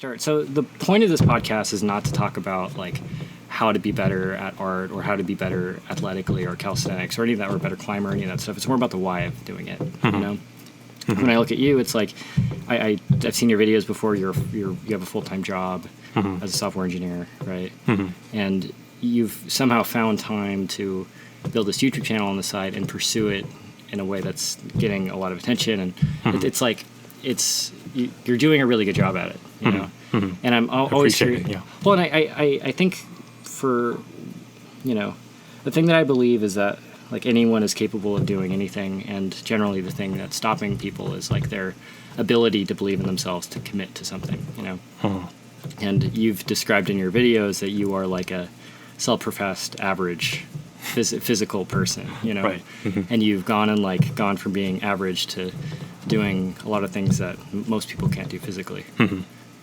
Sure. So the point of this podcast is not to talk about like how to be better at art or how to be better athletically or calisthenics or any of that, or a better climber or any of that stuff. It's more about the why of doing it. You know, when I look at you, it's like I've seen your videos before. You have a full-time job as a software engineer, right? And you've somehow found time to build this YouTube channel on the side and pursue it in a way that's getting a lot of attention. And it's like you're doing a really good job at it, you know. And I'm always curious. Yeah. Well, and I think for, you know, the thing that I believe is that like anyone is capable of doing anything, and generally the thing that's stopping people is like their ability to believe in themselves to commit to something, you know. And you've described in your videos that you are like a self-professed average physical person, you know. Right. And you've gone from being average to doing a lot of things that most people can't do physically.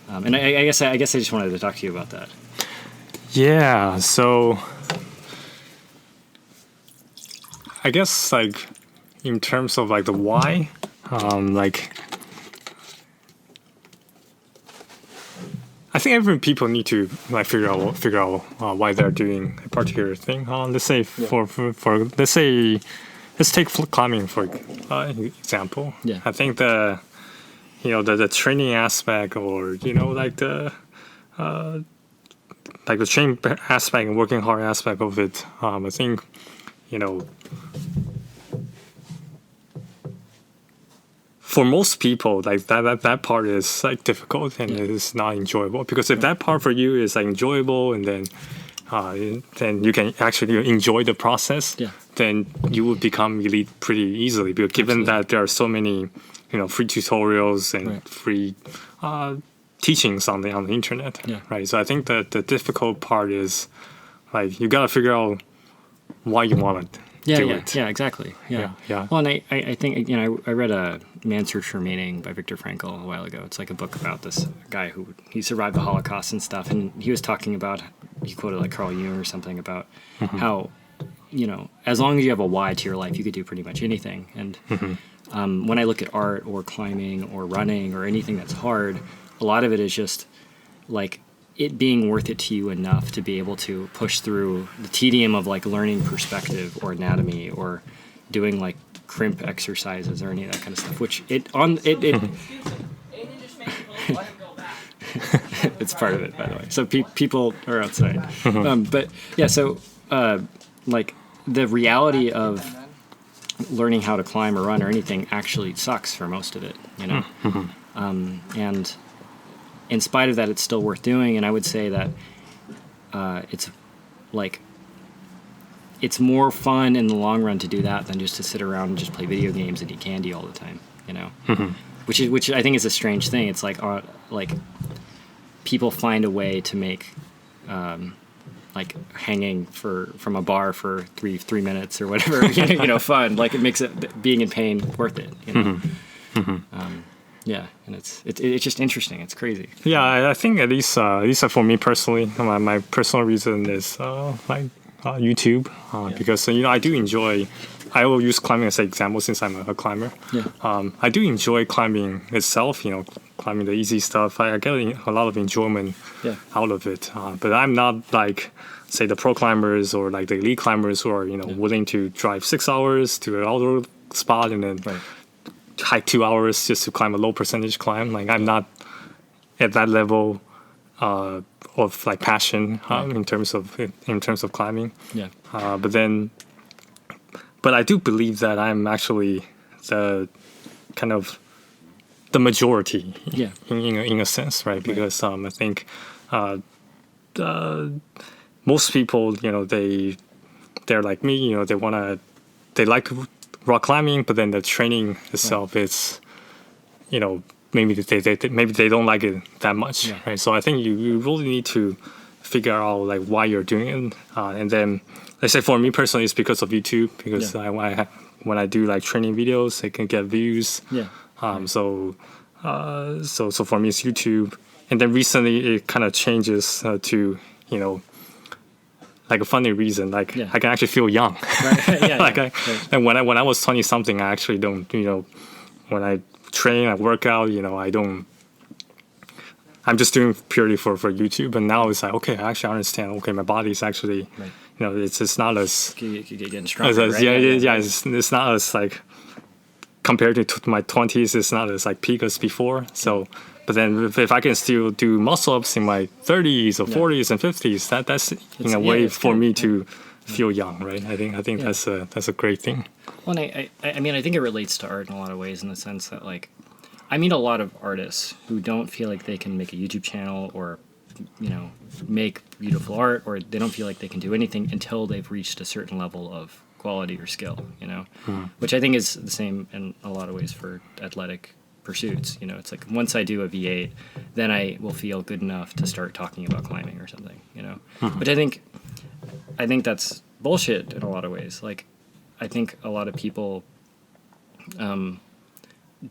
And I guess I just wanted to talk to you about that. Yeah, so I guess like in terms of like the why, like I think every people need to like figure out why they're doing a particular thing. Let's say for let's take climbing for example. Yeah. I think the training aspect, or you know, like the training aspect and working hard aspect of it. I think, you know, for most people, like that part is like difficult and it is not enjoyable. Because if that part for you is like enjoyable, and then you can actually enjoy the process, then you will become elite pretty easily. Because given that there are so many, you know, free tutorials and free teachings on the internet, right? So I think that the difficult part is like you gotta figure out why you want to do it. Yeah, exactly. Yeah. Well, and I think, you know, I read a Man's Search for Meaning by Viktor Frankl a while ago. It's like a book about this guy he survived the Holocaust and stuff, and he was talking about, he quoted like Carl Jung or something about how, you know, as long as you have a why to your life, you could do pretty much anything. And when I look at art or climbing or running or anything that's hard, a lot of it is just like it being worth it to you enough to be able to push through the tedium of like learning perspective or anatomy or doing like crimp exercises or any of that kind of stuff, which it's part of it, by the way. So people are outside. But yeah, so like the reality of learning how to climb or run or anything actually sucks for most of it, you know. And in spite of that, it's still worth doing. And I would say that it's like it's more fun in the long run to do that than just to sit around and just play video games and eat candy all the time, you know. Which I think is a strange thing. It's like people find a way to make like hanging from a bar for three minutes or whatever, you know, fun. Like it makes it being in pain worth it, you know. Yeah, and it's just interesting. It's crazy. Yeah, I think at least for me personally, my personal reason is like YouTube, because you know I do enjoy. I will use climbing as an example since I'm a climber. I do enjoy climbing itself. You know, climbing the easy stuff. I get a lot of enjoyment out of it. But I'm not like, say, the pro climbers or like the elite climbers who are, you know, willing to drive 6 hours to an outdoor spot and then hike 2 hours just to climb a low percentage climb. Like I'm not at that level of like passion in terms of climbing. But I do believe that I'm actually the kind of the majority in a sense, right? Because I think most people, you know, they're like me, you know, they like rock climbing, but then the training itself is, you know, maybe they don't like it that much, right? So I think you really need to figure out like why you're doing it, and then let's say for me personally, it's because of YouTube, because when I do like training videos, I can get views. So for me, it's YouTube, and then recently it kind of changes to, you know, like a funny reason, like I can actually feel young. And when I was 20 something, I actually don't, you know, when I train, I work out, you know, I don't I'm just doing purely for YouTube. But now it's like, okay, I actually understand. Okay, my body's actually, Right. it's not as You could get getting stronger, right? yeah. It's not as like compared to my 20s. It's not as like peak as before. So, but then if I can still do muscle ups in my 30s or 40s and 50s, that's in a way for good. me to feel young, right? I think that's a great thing. Well, and I mean, I think it relates to art in a lot of ways, in the sense that, like, I meet a lot of artists who don't feel like they can make a YouTube channel or, make beautiful art, or they don't feel like they can do anything until they've reached a certain level of quality or skill, which I think is the same in a lot of ways for athletic pursuits. It's like, once I do a V8, then I will feel good enough to start talking about climbing or something, which I think that's bullshit in a lot of ways. Like, I think a lot of people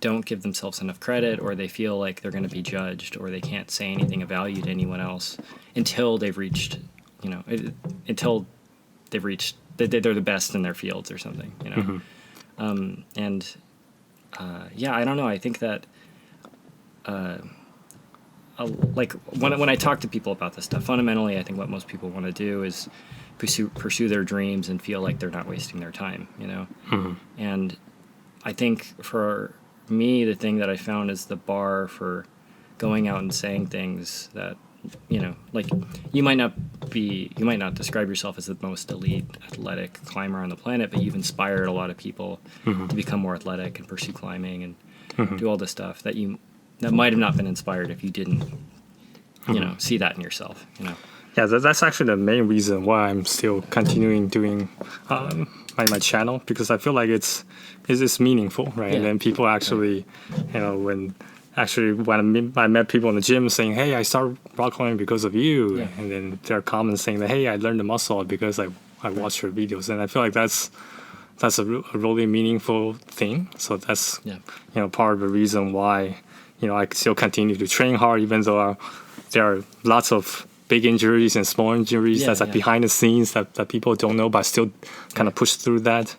don't give themselves enough credit, or they feel like they're going to be judged, or they can't say anything of value to anyone else until they've reached, they're the best in their fields or something, I don't know. I think that, like, when I talk to people about this stuff, fundamentally, I think what most people want to do is pursue their dreams and feel like they're not wasting their time, And I think for me, the thing that I found is the bar for going out and saying things that, like, you might not describe yourself as the most elite athletic climber on the planet, but you've inspired a lot of people to become more athletic and pursue climbing and do all this stuff that might have not been inspired if you didn't, see that in yourself, Yeah, that's actually the main reason why I'm still continuing doing my channel, because I feel like it's meaningful, right? Yeah. And then people actually, when I met people in the gym saying, "Hey, I started rock climbing because of you," and then there are comments saying that, "Hey, I learned the muscle because I watched your videos," and I feel like that's a really meaningful thing. So that's part of the reason why I still continue to train hard, even though there are lots of big injuries and small injuries that's like behind the scenes that people don't know, but still kind of push through that.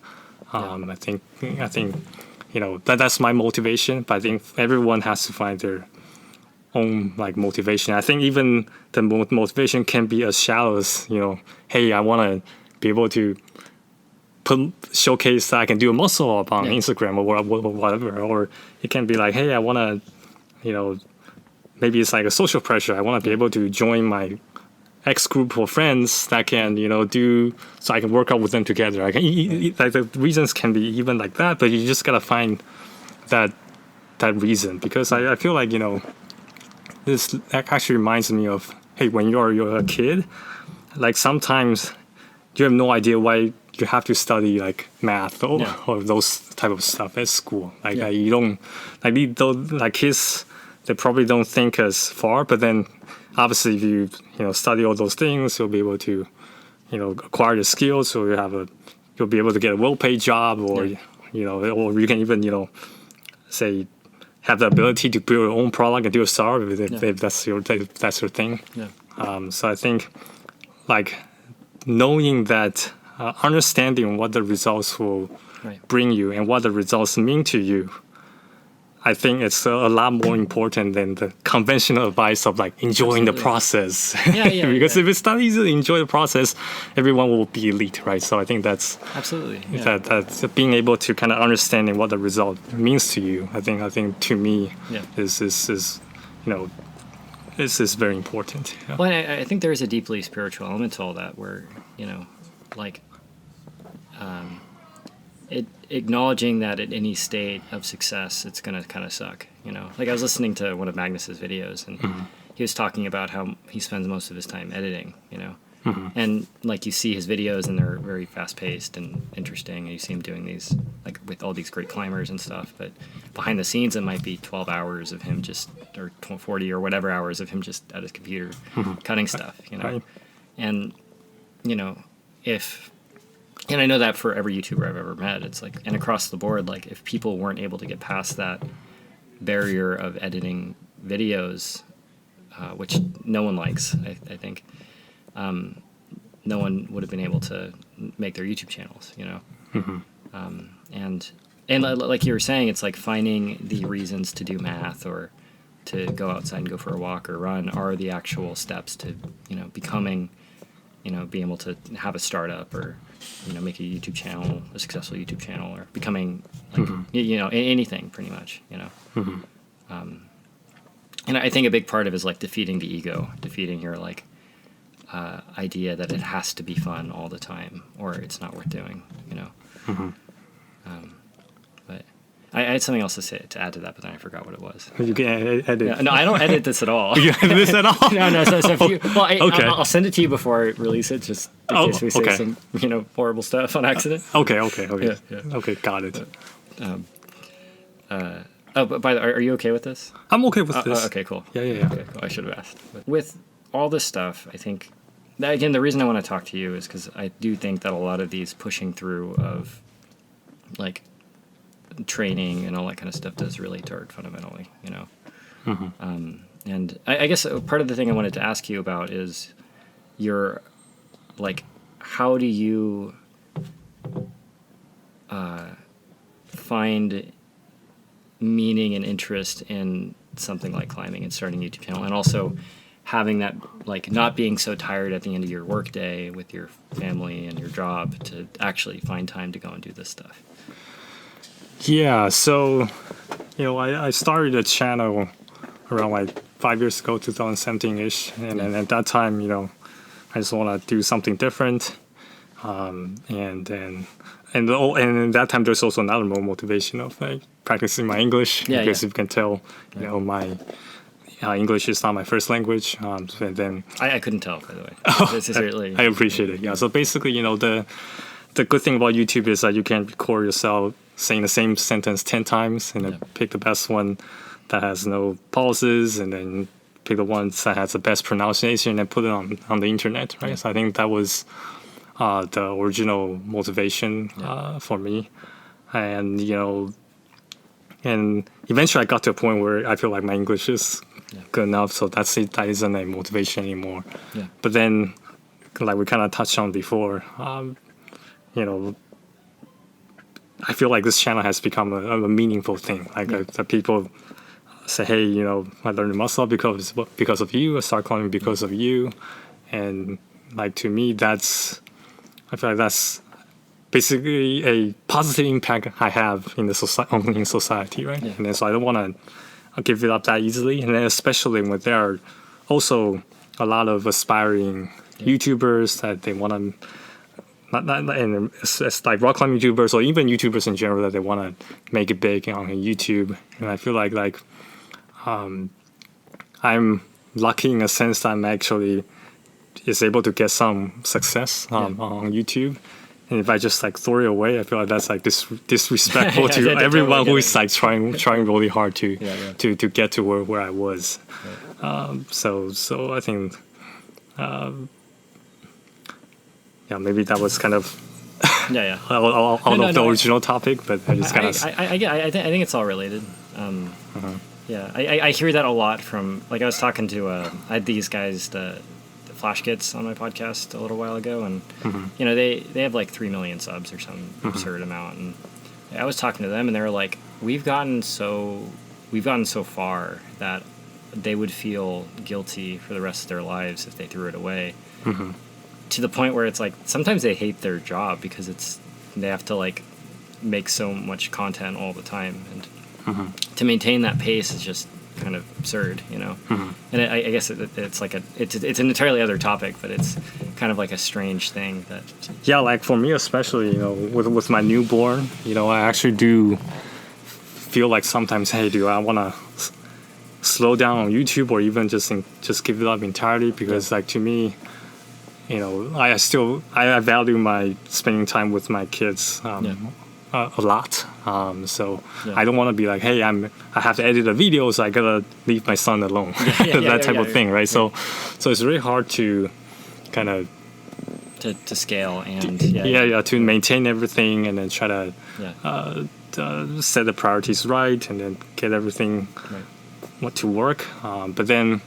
I think that's my motivation, but I think everyone has to find their own like motivation. I think even the motivation can be as shallow as, hey, I want to be able to showcase that I can do a muscle up on Instagram or whatever, or it can be like, hey, I want to, maybe it's like a social pressure. I want to be able to join my X group of friends that can, do, so I can work out with them together. I can, like, the reasons can be even like that, but you just gotta find that reason, because I feel like, this actually reminds me of, hey, when you're a kid, like sometimes you have no idea why you have to study like math or those type of stuff at school. Like you don't, like kids, they probably don't think as far, but then obviously if you study all those things, you'll be able to acquire the skills, so you'll be able to get a well-paid job, or or you can even say have the ability to build your own product and do a startup if that's your thing. So I think like knowing that, understanding what the results will bring you and what the results mean to you, I think it's a lot more important than the conventional advice of like enjoying the process. Because if it's not easy to enjoy the process, everyone will be elite, right? So I think that's that's being able to kind of understanding what the result means to you. I think to me is very important. Yeah. Well, I think there is a deeply spiritual element to all that, where like. Acknowledging that at any state of success, it's going to kind of suck, Like I was listening to one of Magnus's videos, and he was talking about how he spends most of his time editing, And like you see his videos, and they're very fast paced and interesting, and you see him doing these like with all these great climbers and stuff. But behind the scenes, it might be 12 hours of him or 40 or whatever hours of him just at his computer cutting stuff, And and I know that for every YouTuber I've ever met, it's like, and across the board, like if people weren't able to get past that barrier of editing videos, which no one likes, I think, no one would have been able to make their YouTube channels, And like you were saying, it's like finding the reasons to do math or to go outside and go for a walk or run are the actual steps to, becoming, being able to have a startup or, make a YouTube channel, a successful YouTube channel, or becoming like, anything pretty much, and I think a big part of it is like defeating the ego, defeating your like idea that it has to be fun all the time or it's not worth doing, But I had something else to add to that, but then I forgot what it was. You can edit. Yeah, no, I don't edit this at all. You edit this at all? No. So if you, Okay. I'll send it to you before I reliase it, just in case we say some, horrible stuff on accident. Okay. Yeah. Okay, got it. But by the way, are you okay with this? I'm okay with this. Okay, cool. Yeah. Okay, cool. I should have asked. But with all this stuff, I think, again, the reason I want to talk to you is because I do think that a lot of these pushing through of, like, training and all that kind of stuff does relate to art fundamentally, and I guess part of the thing I wanted to ask you about is your, like, how do you find meaning and interest in something like climbing and starting a YouTube channel, and also having that, like, not being so tired at the end of your workday with your family and your job to actually find time to go and do this stuff? Yeah, so, I started a channel around like 5 years ago, 2017-ish. And then at that time, I just want to do something different. And at that time, there's also another more motivation of like practicing my English. Because if you can tell, my English is not my first language. And then I couldn't tell, by the way. This is really... I appreciate it. Yeah, so basically, the good thing about YouTube is that you can record yourself saying the same sentence 10 times and then pick the best one that has no pauses, and then pick the ones that has the best pronunciation and put it on the internet, right? So I think that was the original motivation for me. And, and eventually I got to a point where I feel like my English is good enough, so that isn't a motivation anymore. Yeah. But then, like we kind of touched on before, I feel like this channel has become a meaningful thing. Like that people say, hey, I learned muscle because of you. I started climbing because of you. And like, to me, I feel like that's basically a positive impact I have in the society, right? Yeah. And then so I don't want to give it up that easily. And then especially when there are also a lot of aspiring YouTubers that they want to, and it's like rock climbing YouTubers or even YouTubers in general, that they want to make it big on YouTube. And I feel like I'm lucky in a sense that I'm actually is able to get some success on YouTube. And if I just like throw it away, I feel like that's like disrespectful to everyone who is like trying really hard to get to where I was. Right. So I think. Maybe that was kind of out of the original topic, but I just kind of... I think it's all related. Yeah, I hear that a lot from... Like, I was talking to... I had these guys, the Flash Kits, on my podcast a little while ago, and, they have like 3 million subs or some absurd amount, and I was talking to them, and they were like, we've gotten so far that they would feel guilty for the rest of their lives if they threw it away. To the point where it's like sometimes they hate their job because they have to like make so much content all the time, and to maintain that pace is just kind of absurd, And I guess it's like it's an entirely other topic, but it's kind of like a strange thing that. Yeah, like for me especially, with my newborn, I actually do feel like sometimes, hey, do I want to slow down on YouTube or even just give it up entirely? Because like to me, I value my spending time with my kids a lot. So I don't want to be like, hey, I have to edit a video, so I gotta leave my son alone. That type of thing, right? So it's really hard to kind of to scale and to maintain everything and then try to set the priorities right and then get everything to work. But then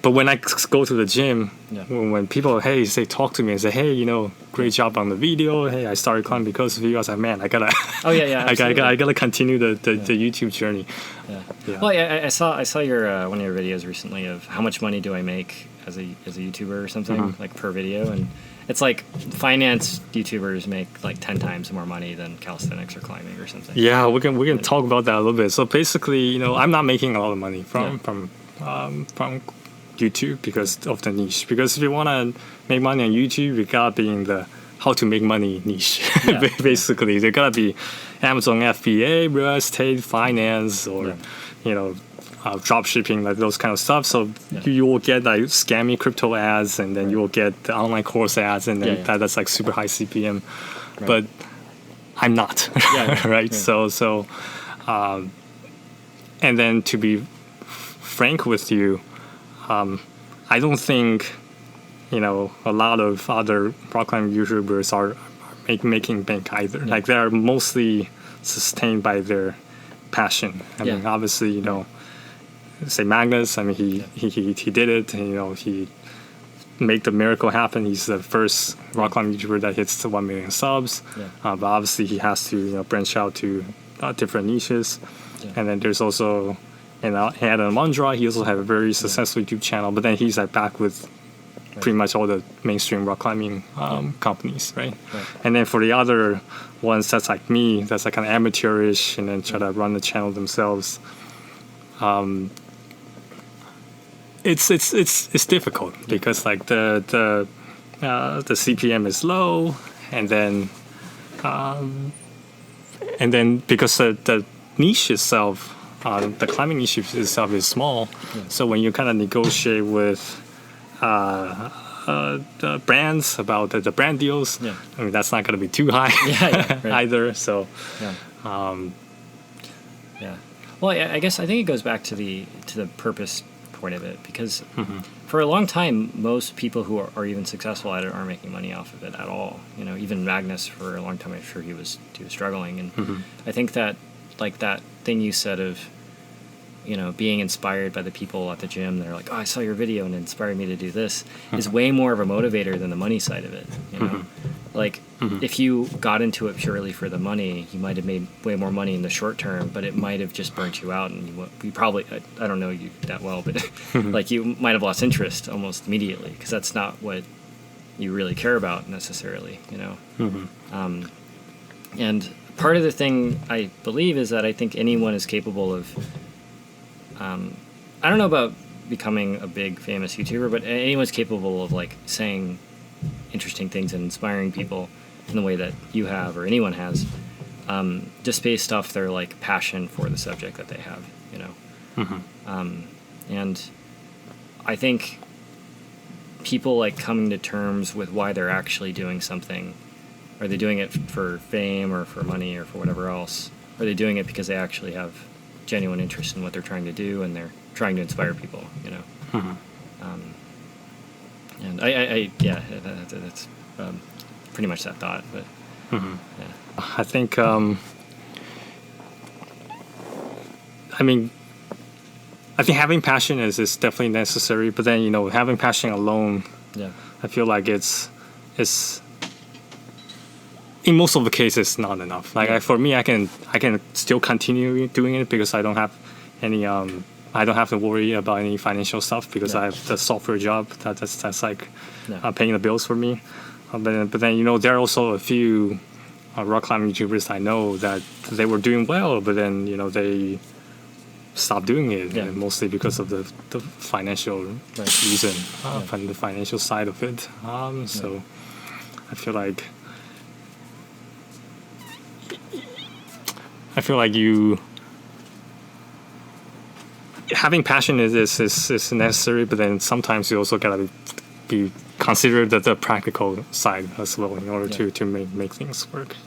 but when I go to the gym, Yeah. when people say talk to me and say, hey, great job on the video. Hey, I started climbing because of you. I was like, man, I gotta Oh yeah, I gotta continue the YouTube journey. Yeah. Yeah. Well, I saw your one of your videos recently of how much money do I make as a YouTuber or something, like per video, and it's like finance YouTubers make like 10 times more money than calisthenics or climbing or something. Yeah, we can talk about that a little bit. So basically, I'm not making a lot of money from YouTube because of the niche. Because if you want to make money on YouTube, you gotta be in the how to make money niche. Yeah. Basically, there gotta be Amazon FBA, real estate, finance, or drop shipping, like those kind of stuff. So you will get like scammy crypto ads, and then you will get the online course ads, and then that's like super high CPM. Right. But I'm not, right? Yeah. So, and then to be frank with you, I don't think a lot of other rock climbing YouTubers are making bank either. Yeah. Like they're mostly sustained by their passion. I mean, obviously, say Magnus. I mean, he did it. And, he made the miracle happen. He's the first rock climbing YouTuber that hits 1 million subs. Yeah. But obviously, he has to branch out to different niches. Yeah. And then there's also, he had a Mondra. He also had a very successful YouTube channel. But then he's like back with pretty much all the mainstream rock climbing companies, right? And then for the other ones, that's like me, that's like kind of amateurish, and then try to run the channel themselves. It's difficult because like the CPM is low, and then because the niche itself, the climbing niche itself is small, so when you kind of negotiate with the brands about the brand deals, I mean that's not going to be too high either. So Well, I guess I think it goes back to the purpose point of it, because for a long time most people who are even successful at it aren't making money off of it at all. Even Magnus, for a long time, I'm sure he was struggling, and I think that like that thing you said of being inspired by the people at the gym, they're like, oh, I saw your video and it inspired me to do this, is way more of a motivator than the money side of it. Like if you got into it purely for the money, you might have made way more money in the short term, but it might have just burnt you out, and you probably, I don't know you that well, but like you might have lost interest almost immediately, because that's not what you really care about necessarily, and part of the thing I believe is that I think anyone is capable of I don't know about becoming a big famous YouTuber, but anyone's capable of like saying interesting things and inspiring people in the way that you have or anyone has, just based off their like passion for the subject that they have, and I think people like coming to terms with why they're actually doing something. Are they doing it for fame or for money or for whatever else? Are they doing it because they actually have genuine interest in what they're trying to do, and they're trying to inspire people, and that's pretty much that thought. But I think I think having passion is definitely necessary, but then having passion alone, I feel like it's in most of the cases not enough. Like for me, I can still continue doing it because I don't have any I don't have to worry about any financial stuff because I have the software job that's like paying the bills for me. But then there are also a few rock climbing YouTubers I know that they were doing well, but then they stopped doing it, mostly because of the financial reason, from the financial side of it. So I feel like having passion is necessary, but then sometimes you also gotta be consider the practical side as well in order to make things work.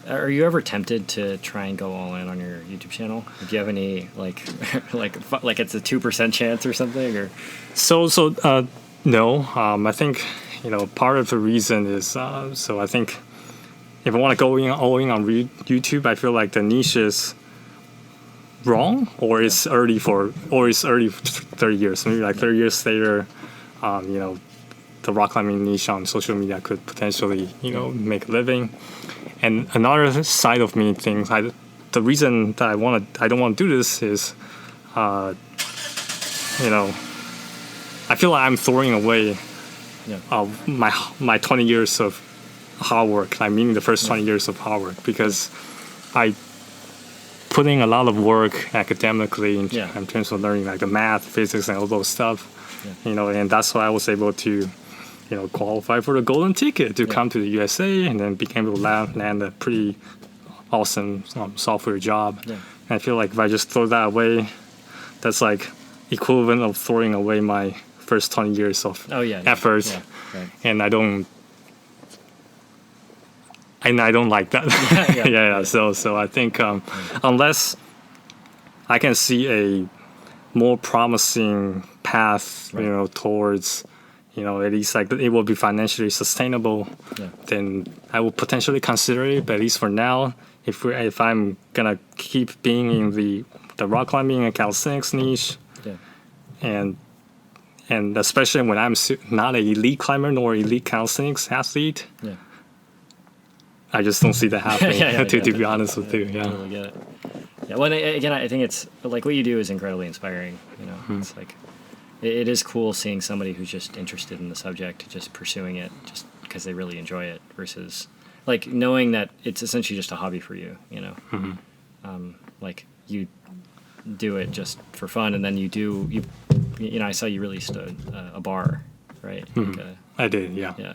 Are you ever tempted to try and go all in on your YouTube channel? Do you have any like it's a 2% chance or something, or? So no. I think part of the reason is so I think if I want to go all in on YouTube, I feel like the niches wrong, or it's early 30 years. Maybe like 30 years later, the rock climbing niche on social media could potentially, make a living. And another side of me thinks the reason that I don't want to do this is, I feel like I'm throwing away my 20 years of hard work. I mean, the first 20 years of hard work, because I putting a lot of work academically in terms of learning like the math, physics, and all those stuff. And that's why I was able to, qualify for the golden ticket to come to the USA, and then became able to land a pretty awesome software job. And I feel like if I just throw that away, that's like equivalent of throwing away my first 20 years of effort. Yeah, right. And I don't like that. So I think unless I can see a more promising path, towards, at least like it will be financially sustainable, then I will potentially consider it. But at least for now, if I'm gonna keep being in the rock climbing and calisthenics niche, and especially when I'm not an elite climber nor elite calisthenics athlete, I just don't see that happening. To be honest with you, I totally get it. Yeah, well, again, I think it's like what you do is incredibly inspiring. It's like it is cool seeing somebody who's just interested in the subject, just pursuing it, just because they really enjoy it, versus like knowing that it's essentially just a hobby for you. Like you do it just for fun, and then I saw you released a bar, right? Like I did, yeah. Yeah,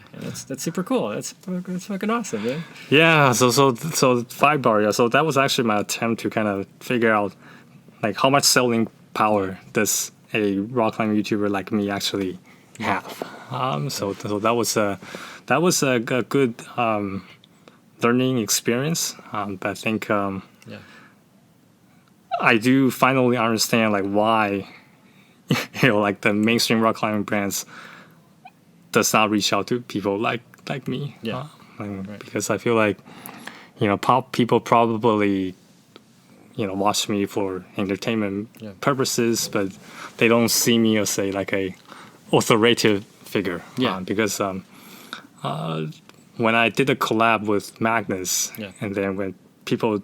that's super cool. That's fucking awesome, man. Yeah, so 5 bar, yeah. So that was actually my attempt to kind of figure out like how much selling power does a rock climbing YouTuber like me actually have. So that was a good learning experience. But I think I do finally understand like why like the mainstream rock climbing brands does not reach out to people like me. Because I feel like people probably watch me for entertainment purposes, but they don't see me as a authoritative figure. Because when I did a collab with Magnus, and then when people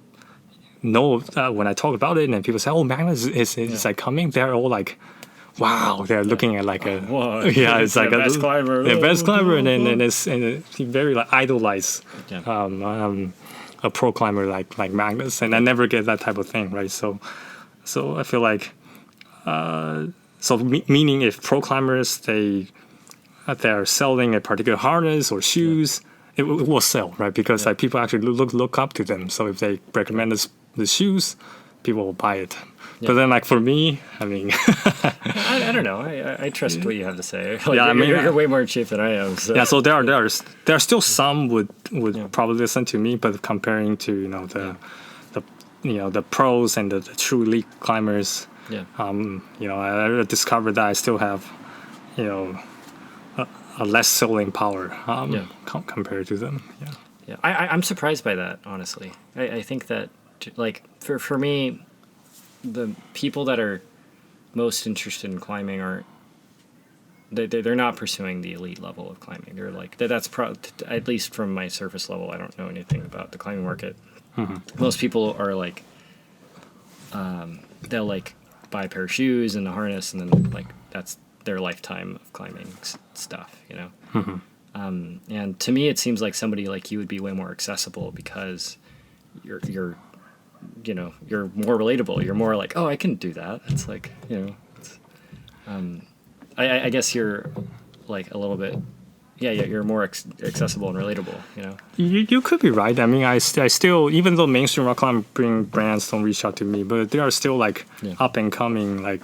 know when I talk about it, and then people say, "Oh, Magnus is like coming," they're all like, wow, they're looking at like it's like the best climber. The best climber, and it's very like idolize a pro climber like Magnus, and I never get that type of thing, right? So I feel like meaning if pro climbers they're selling a particular harness or shoes, it will sell, right? Because like people actually look up to them. So if they recommend the shoes, people will buy it. But then, like for me, I mean, I don't know. I trust what you have to say. Like, you're way more cheap than I am. So. Yeah, so there are still some would probably listen to me, but comparing to the pros and the true elite climbers, I discovered that I still have a less selling power compared to them. Yeah. I'm surprised by that, honestly. I think that like for me, the people that are most interested in climbing they're not pursuing the elite level of climbing. They're like that's at least from my surface level. I don't know anything about the climbing market. Most people are like they'll like buy a pair of shoes and a harness, and then like that's their lifetime of climbing stuff, and to me it seems like somebody like you would be way more accessible because you're more relatable. You're more like, oh, I can do that. It's like, I guess you're like a little bit, you're more accessible and relatable, You could be right. I mean, I still, even though mainstream rock climbing brands don't reach out to me, but there are still like up and coming, like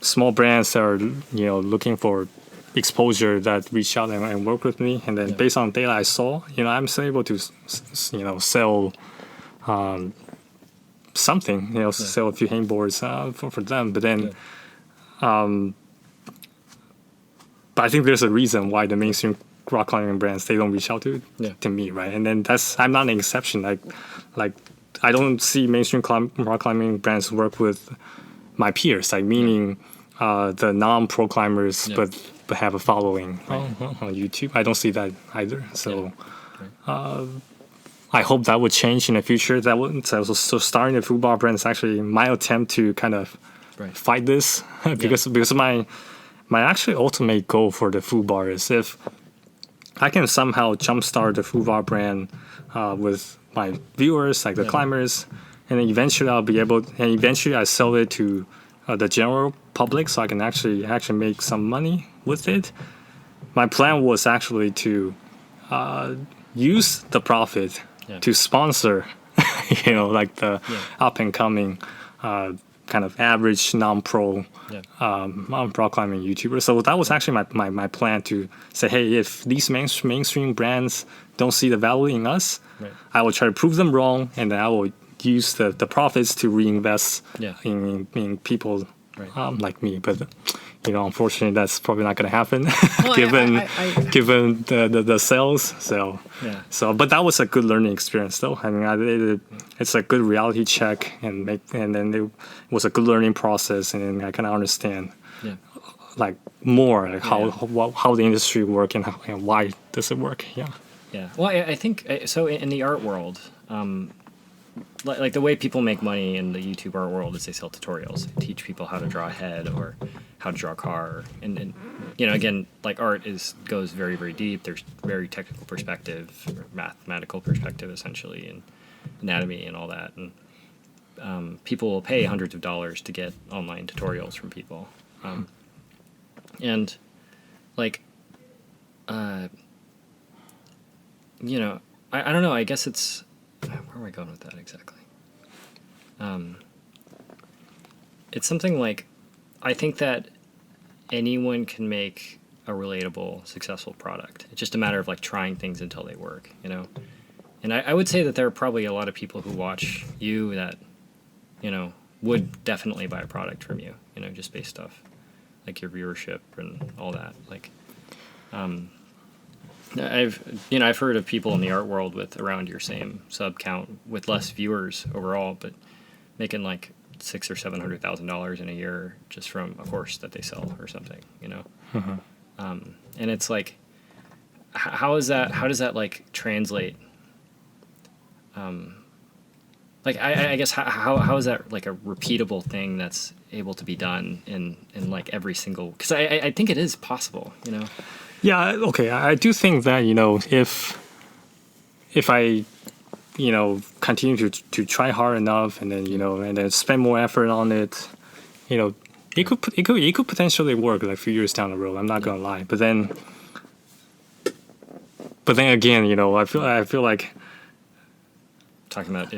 small brands that are, looking for exposure that reach out and work with me. And then based on data I saw, I'm still able to, sell, something, sell a few handboards for them. But then, but I think there's a reason why the mainstream rock climbing brands, they don't reach out to me, right? And then I'm not an exception. Like I don't see mainstream rock climbing brands work with my peers, like meaning the non-pro climbers, but have a following on YouTube. I don't see that either. So I hope that would change in the future. So starting a food bar brand is actually my attempt to kind of fight this because my actually ultimate goal for the food bar is if I can somehow jumpstart the food bar brand with my viewers, like the climbers, and then eventually I sell it to the general public, so I can actually make some money with it. My plan was actually to use the profit to sponsor, like the up and coming kind of average non-pro rock climbing YouTubers. So that was actually my plan to say, hey, if these mainstream brands don't see the value in us, I will try to prove them wrong, and then I will use the profits to reinvest in people like me. But unfortunately, that's probably not going to happen given the sales. So but that was a good learning experience, though. I mean, it's a good reality check, and then it was a good learning process, and I kind of understand like more like how the industry works and why does it work. Yeah. Well, I think so. In the art world, like the way people make money in the YouTube art world is they sell tutorials. They teach people how to draw a head or how to draw a car. And again, like art goes very, very deep. There's very technical perspective, or mathematical perspective, essentially, and anatomy and all that. And people will pay hundreds of dollars to get online tutorials from people. And like, I don't know. I guess it's... Where am I going with that exactly? It's something like, I think that anyone can make a relatable, successful product. It's just a matter of like trying things until they work, And I would say that there are probably a lot of people who watch you that, would definitely buy a product from you, just based off like your viewership and all that. Like, I've heard of people in the art world with around your same sub count with less viewers overall, but making like $600,000 or $700,000 in a year just from a course that they sell or something, and it's like, how does that like translate? Like I guess how is that like a repeatable thing that's able to be done in like every single? Because I think it is possible, Yeah, okay. I do think that, if I, continue to try hard enough and then, and then spend more effort on it, it could potentially work like a few years down the road. I'm not gonna lie. But then again, I feel like talking about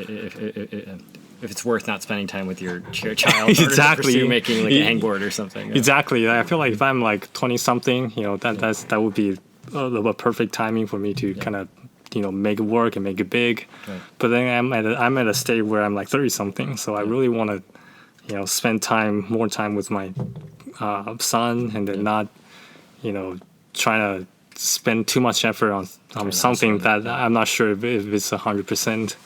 if it's worth not spending time with your child, exactly, or making like a hangboard or something. Exactly. I feel like if I'm like 20 something, that would be a perfect timing for me to kind of make it work and make it big. Right. But then I'm at a stage where I'm like 30 something, so I really want to spend more time with my son, and then not trying to spend too much effort on something that I'm not sure if it's 100%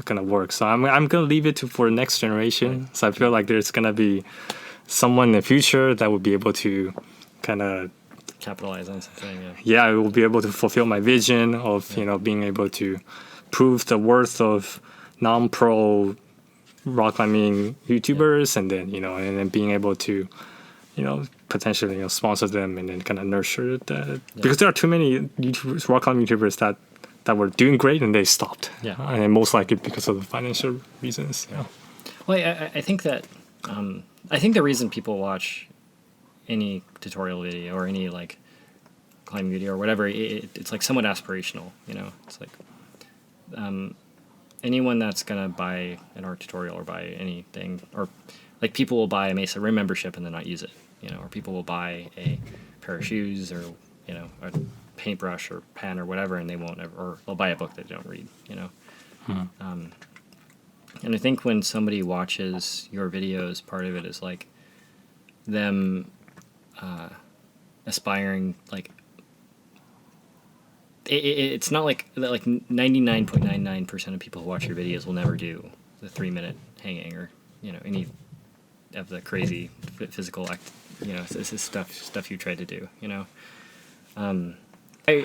gonna work. So I'm gonna leave it for the next generation. Right. So I feel like there's gonna be someone in the future that would be able to kind of capitalize on something. Yeah, I will be able to fulfill my vision of being able to prove the worth of non-pro rock climbing YouTubers, and then and then being able to potentially sponsor them and then kind of nurture that, because there are too many YouTubers, rock climbing YouTubers that were doing great and they stopped. And most likely because of the financial reasons. Well, I think that I think the reason people watch any tutorial video or any like climbing video or whatever, it's like somewhat aspirational. It's like anyone that's gonna buy an art tutorial or buy anything, or like people will buy a Mesa Rim membership and then not use it, or people will buy a pair of shoes or a paintbrush or pen or whatever, and they won't ever, or they'll buy a book that they don't read, and I think when somebody watches your videos, part of it is like them aspiring, like it's not like 99.99% of people who watch your videos will never do the 3-minute hanging or any of the crazy physical this is stuff you tried to do. I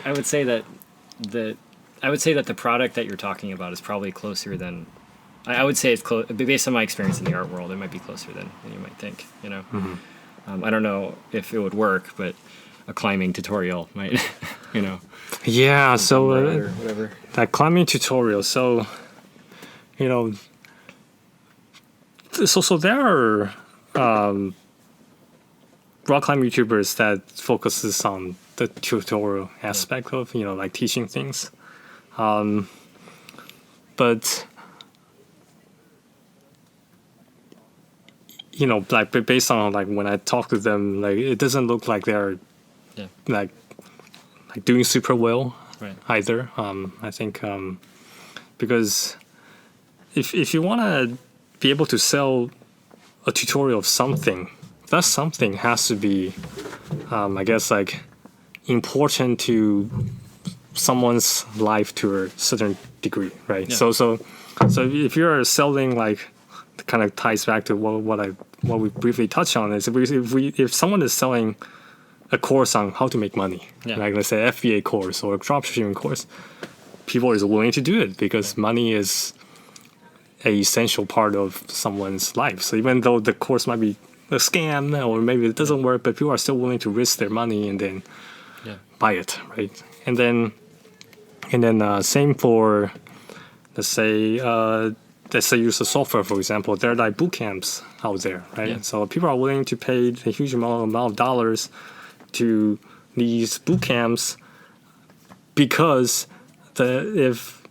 would say that the product that you're talking about is probably closer than I would say it's close based on my experience in the art world. It might be closer than you might think. I don't know if it would work, but a climbing tutorial might, Yeah, so or whatever. that climbing tutorial. So, so there are rock climbing YouTubers that focuses on the tutorial aspect of like teaching things, but like based on like when I talk to them, like it doesn't look like they're like doing super well either. I think because if you want to be able to sell a tutorial of something, that something has to be I guess like important to someone's life to a certain degree, right? So if you're selling, like, kind of ties back to what we briefly touched on, is if someone is selling a course on how to make money, like let's say FBA course or a dropshipping course, people is willing to do it because money is a essential part of someone's life. So even though the course might be a scam or maybe it doesn't work, but people are still willing to risk their money and then buy it, right? And then same for let's say use the software, for example. There are like boot camps out there, right? So people are willing to pay a huge amount of dollars to these boot camps because if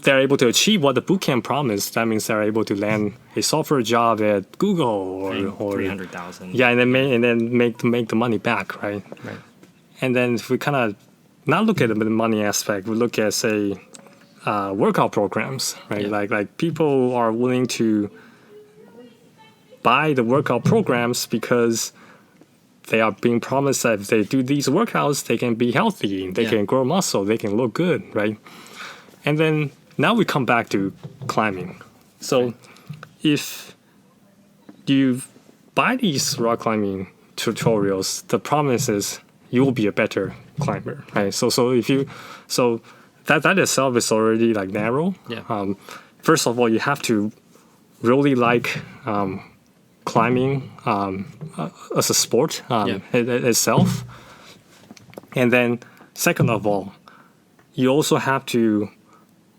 they're able to achieve what the boot camp promised, that means they're able to land a software job at Google or $300,000. Yeah, and then make the money back, right? Right. And then if we kind of not look at the money aspect, we look at say workout programs, right? Like people are willing to buy the workout programs because they are being promised that if they do these workouts, they can be healthy, they can grow muscle, they can look good, right? And then now we come back to climbing. So if you buy these rock climbing tutorials, the promise is you will be a better climber, right? So that itself is already like narrow. First of all, you have to really like climbing as a sport itself. And then second of all, you also have to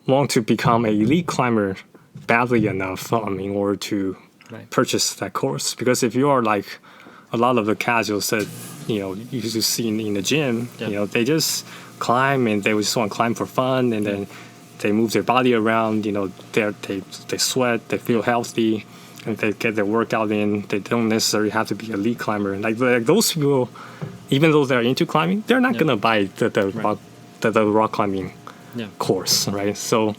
want to become an elite climber badly enough in order to purchase that course. Because if you are like a lot of the casuals that you used to see in the gym, they just climb and they just want to climb for fun, and then they move their body around. They sweat, they feel healthy, and they get their workout in. They don't necessarily have to be a lead climber. Like those people, even though they're into climbing, they're not gonna buy the rock climbing course, right? So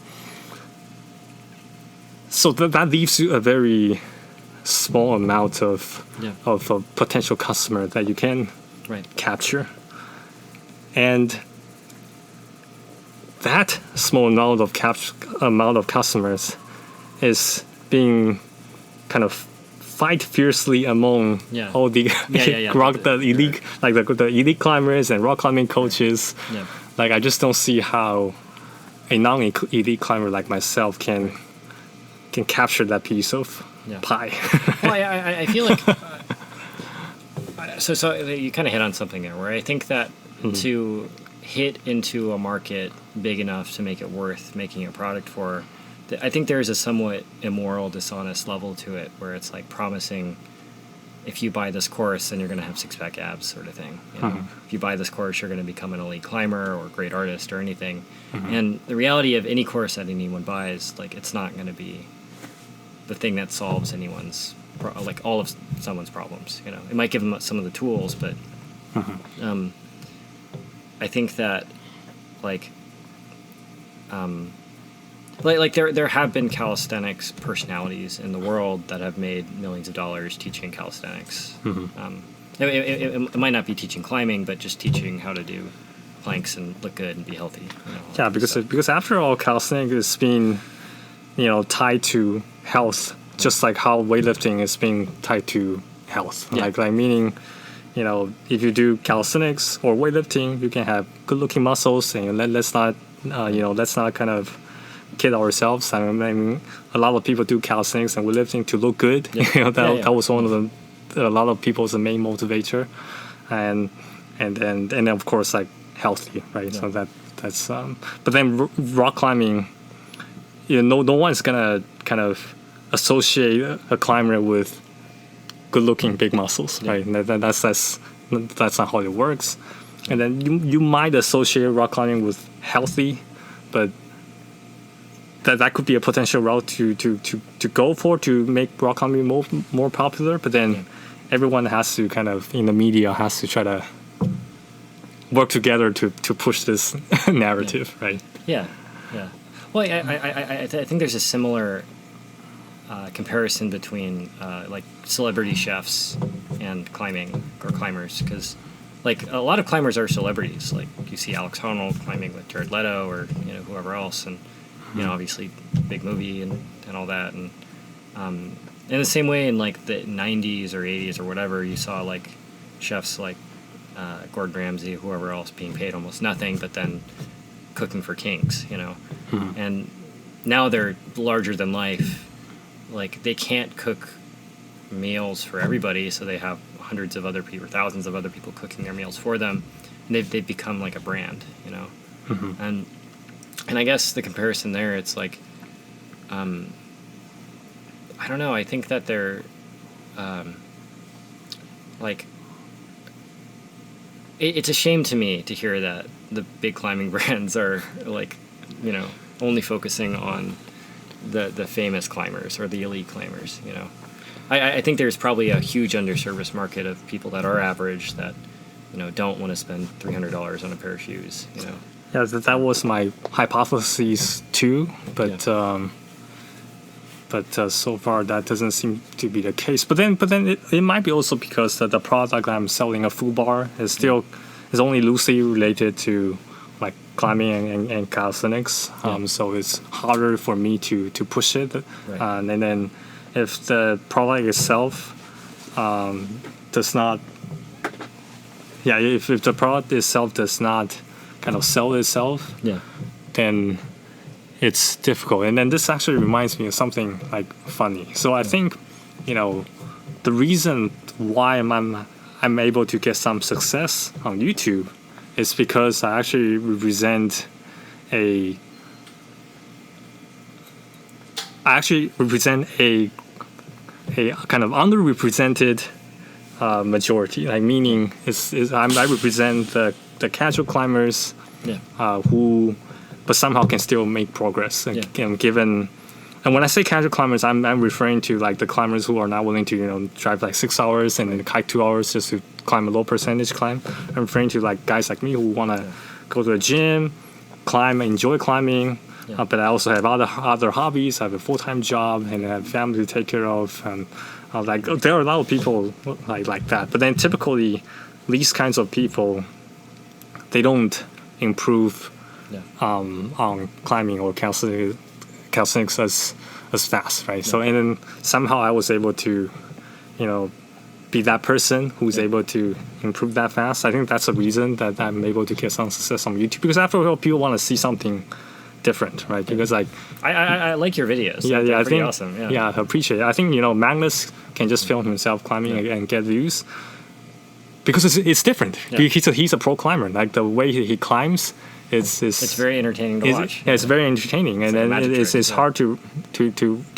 that leaves you a very small amount of a potential customer that you can capture, and that small amount of customers is being kind of fight fiercely among all the the elite the elite climbers and rock climbing coaches. Like I just don't see how a non-elite climber like myself can capture that piece of pie. Well, I feel like so you kind of hit on something there where I think that to hit into a market big enough to make it worth making a product for, I think there is a somewhat immoral, dishonest level to it where it's like promising if you buy this course then you're going to have six-pack abs sort of thing. If you buy this course you're going to become an elite climber or a great artist or anything. And the reality of any course that anyone buys, like it's not going to be the thing that solves anyone's like all of someone's problems. It might give them some of the tools, but I think that like there have been calisthenics personalities in the world that have made millions of dollars teaching calisthenics. It might not be teaching climbing, but just teaching how to do planks and look good and be healthy. Yeah, because after all, calisthenics is being, tied to health, just like how weightlifting is being tied to health. Yeah. Like meaning, if you do calisthenics or weightlifting, you can have good-looking muscles, and let's not kind of kid ourselves. I mean, a lot of people do calisthenics and weightlifting to look good. Yeah. That was one of a lot of people's main motivator, and then of course like healthy, right? Yeah. So that's but then rock climbing, no one's gonna kind of associate a climber with good-looking big muscles, right? That's not how it works. And then you might associate rock climbing with healthy, but that could be a potential route to go for to make rock climbing more popular. But then everyone has to kind of, in the media, has to try to work together to push this narrative, right? Yeah. Well, I think there's a similar comparison between like celebrity chefs and climbing or climbers, because like a lot of climbers are celebrities. Like you see Alex Honnold climbing with Jared Leto or whoever else, and obviously big movie and all that. And in the same way, in like the 90s or 80s or whatever, you saw like chefs like Gordon Ramsay, whoever else, being paid almost nothing, but then cooking for kings, and now they're larger than life. Like they can't cook meals for everybody, so they have hundreds of other people, thousands of other people cooking their meals for them, and they've become like a brand, and I guess the comparison there, it's like, I don't know, I think that they're like, it's a shame to me to hear that the big climbing brands are like, only focusing on the famous climbers or the elite climbers. I think there's probably a huge underserviced market of people that are average that don't want to spend $300 on a pair of shoes. Yeah, that was my hypothesis too, but so far that doesn't seem to be the case. But then it might be also because the product I'm selling, a food bar, is only loosely related to like climbing and calisthenics. So it's harder for me to push it. Right. And then if the product itself does not, if the product itself does not kind of sell itself, then it's difficult. And then this actually reminds me of something like funny. So I think, the reason why I'm able to get some success on YouTube is because I actually represent a kind of underrepresented majority. Like meaning I represent the casual climbers who, but somehow can still make progress. And when I say casual climbers, I'm referring to like the climbers who are not willing to drive like 6 hours and then hike 2 hours just to climb a low percentage climb. I'm referring to like guys like me who want to go to the gym, climb, enjoy climbing. But I also have other hobbies. I have a full-time job and I have family to take care of. And like there are a lot of people like that. But then typically, these kinds of people, they don't improve on climbing or calisthenics as fast, right? So and then somehow I was able to, be that person who's able to improve that fast. I think that's the reason that I'm able to get some success on YouTube, because after all, people want to see something different, right? Because like I like your videos. They're I think pretty awesome. I appreciate it. I think Magnus can just film himself climbing and get views because it's different. He's a pro climber. Like the way he climbs, it's very entertaining to watch. Yeah, it's very entertaining, and then it's hard to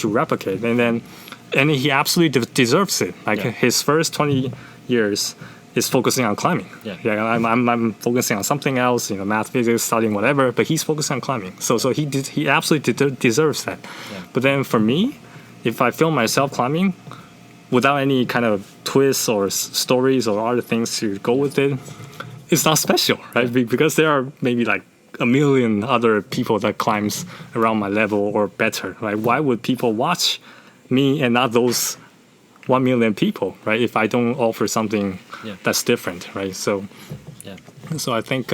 replicate. And he absolutely deserves it. Like his first 20 years is focusing on climbing. I'm focusing on something else, math, physics, studying whatever, but he's focusing on climbing. So he absolutely deserves that. But then for me, if I film myself climbing without any kind of twists or stories or other things to go with it, it's not special, right? Because there are maybe like a million other people that climbs around my level or better, right? Why would people watch me and not those 1 million people, right? If I don't offer something that's different, right? So I think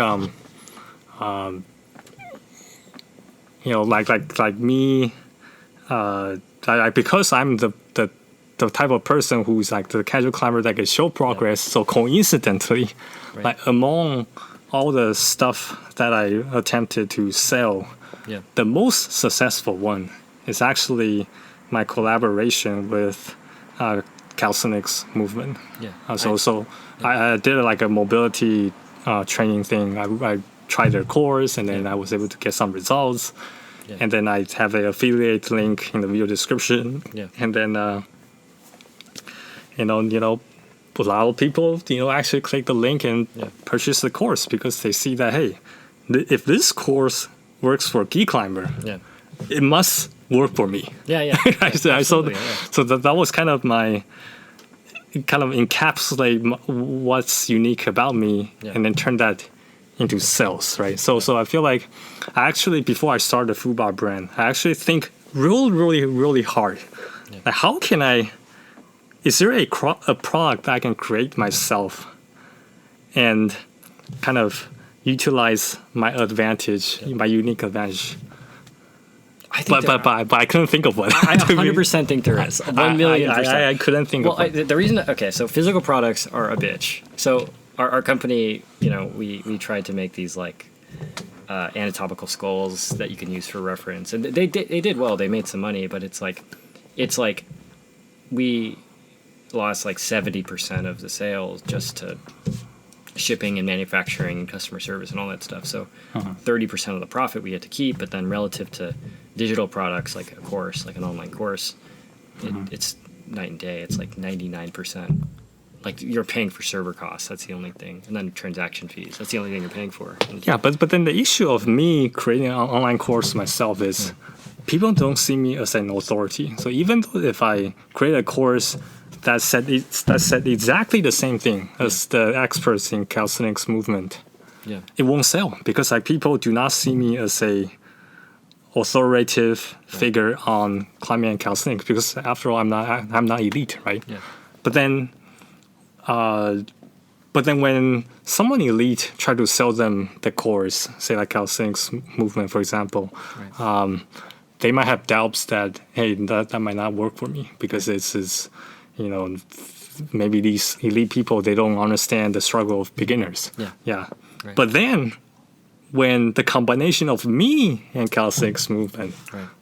like me, because I'm the type of person who's like the casual climber that can show progress. So coincidentally, like among all the stuff that I attempted to sell, the most successful one is actually my collaboration with calisthenics movement. I did like a mobility training thing. I tried their course, and then I was able to get some results. And then I have an affiliate link in the video description. And then a lot of people actually click the link and purchase the course because they see that, hey, if this course works for Geek Climber, it must work for me. So that was kind of my encapsulate what's unique about me, and then turn that into sales, right? So I feel like I actually, before I start the food bar brand, I actually think really, really, really hard. Like, how can is there a product that I can create myself and kind of utilize my advantage, my unique advantage? But I couldn't think of one. I 100% think there is. 1,000,000%. I couldn't think of one. The reason, so physical products are a bitch. So our company, we tried to make these like anatomical skulls that you can use for reference, and they did well. They made some money, but it's like we lost like 70% of the sales just to shipping and manufacturing and customer service and all that stuff. So 30% of the profit we had to keep, but then relative to digital products like a course, like an online course, it's night and day. It's like 99%. Like, you're paying for server costs. That's the only thing. And then transaction fees. That's the only thing you're paying for. Yeah, but then the issue of me creating an online course myself is people don't see me as an authority. So even though if I create a course that said exactly the same thing as the experts in calisthenics movement, it won't sell because like people do not see me as a authoritative figure on climbing and calisthenics, because after all, I'm not elite, right? But then when someone elite try to sell them the course, say like calisthenics movement, for example, they might have doubts that, hey, that might not work for me because it's maybe these elite people, they don't understand the struggle of beginners. But then when the combination of me and calisthenics movement,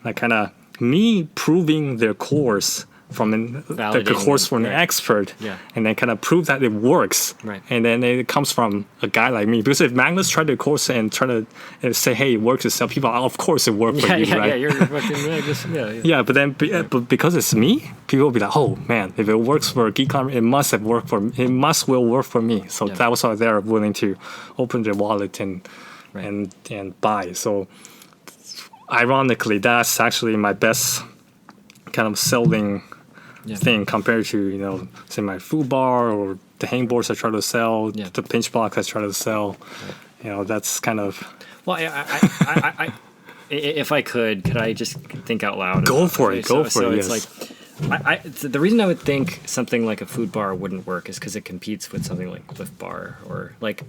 like kind of me proving their course from the course from an expert, and then kind of prove that it works, and then it comes from a guy like me. Because if Magnus tried the course and try to say, "Hey, it works," to sell people, of course it worked for you, right? You're fucking Magnus. But then because it's me, people will be like, "Oh man, if it works for Geek Climber, it must will work for me." So that was why they're willing to open their wallet and buy. So ironically, that's actually my best kind of selling thing compared to say my food bar or the hangboards I try to sell, the pinch blocks I try to sell. That's kind of. Well, I if I could I just think out loud? Go for it. It's like the reason I would think something like a food bar wouldn't work is because it competes with something like Cliff Bar, or like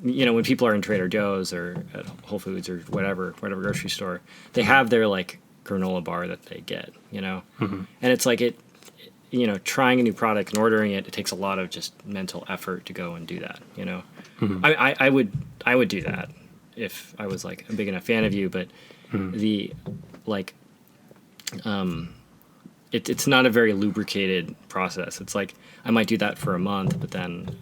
when people are in Trader Joe's or at Whole Foods or whatever grocery store, they have their like granola bar that they get, and it's like trying a new product and ordering it takes a lot of just mental effort to go and do that. I would do that if I was like a big enough fan of you, but it's not a very lubricated process. It's like I might do that for a month, but then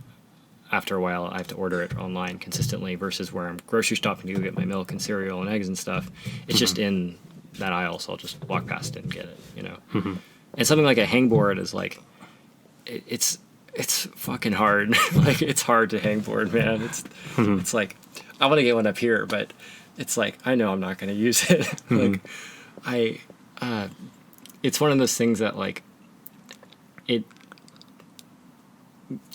after a while I have to order it online consistently, versus where I'm grocery shopping to go get my milk and cereal and eggs and stuff. It's just in that aisle, so I'll just walk past it and get it, And something like a hangboard is like, it's fucking hard. Like, it's hard to hangboard, man. It's like, I want to get one up here, but it's like, I know I'm not going to use it. Like, it's one of those things that like,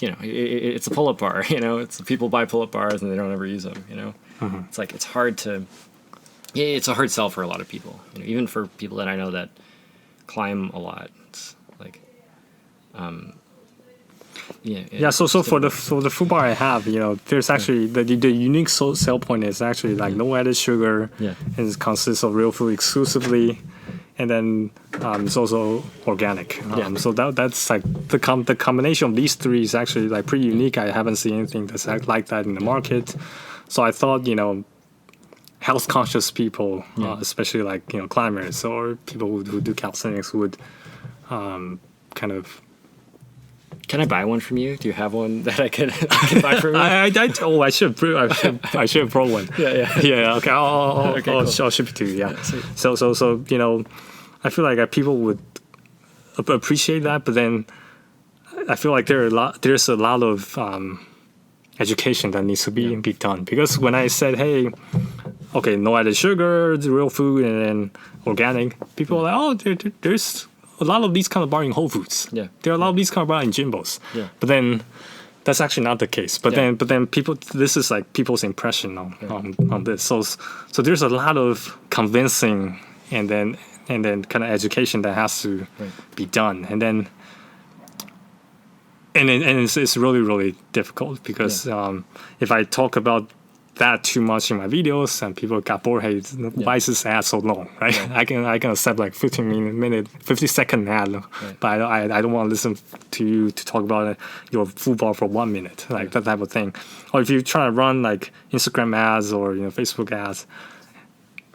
it's a pull-up bar, it's people buy pull-up bars and they don't ever use them, It's like, it's hard to. It's a hard sell for a lot of people, even for people that I know that climb a lot. It's like, Yeah, so for the food bar I have, there's actually the unique sell point is actually like no added sugar. Yeah. And it consists of real food exclusively, and then it's also organic. So that's like the combination of these three is actually like pretty unique. I haven't seen anything that's like that in the market. So I thought health conscious people, especially like climbers or people who do calisthenics would kind of. Can I buy one from you? Do you have one that I can buy from you? I should have brought one. Yeah. Okay, I'll Cool. I'll ship it to you. Yeah. sweet. So I feel like people would appreciate that, but then I feel like there's a lot of education that needs to be done, because when I said, hey, okay, no added sugar, it's real food, and then organic, people are like, oh, there's a lot of these kind of bars in Whole Foods. Yeah. There are a lot of these kind of bars in Jimbos. Yeah. But then that's actually not the case. But then people, this is like people's impression on this. So there's a lot of convincing and then kind of education that has to be done. And then it's really, really difficult, because if I talk about that too much in my videos and people got bored, hey, why is this ad so long, right? I can accept like 50-second ad, but I don't want to listen to you to talk about your food bar for 1 minute, like that type of thing. Or if you try to run like Instagram ads or Facebook ads,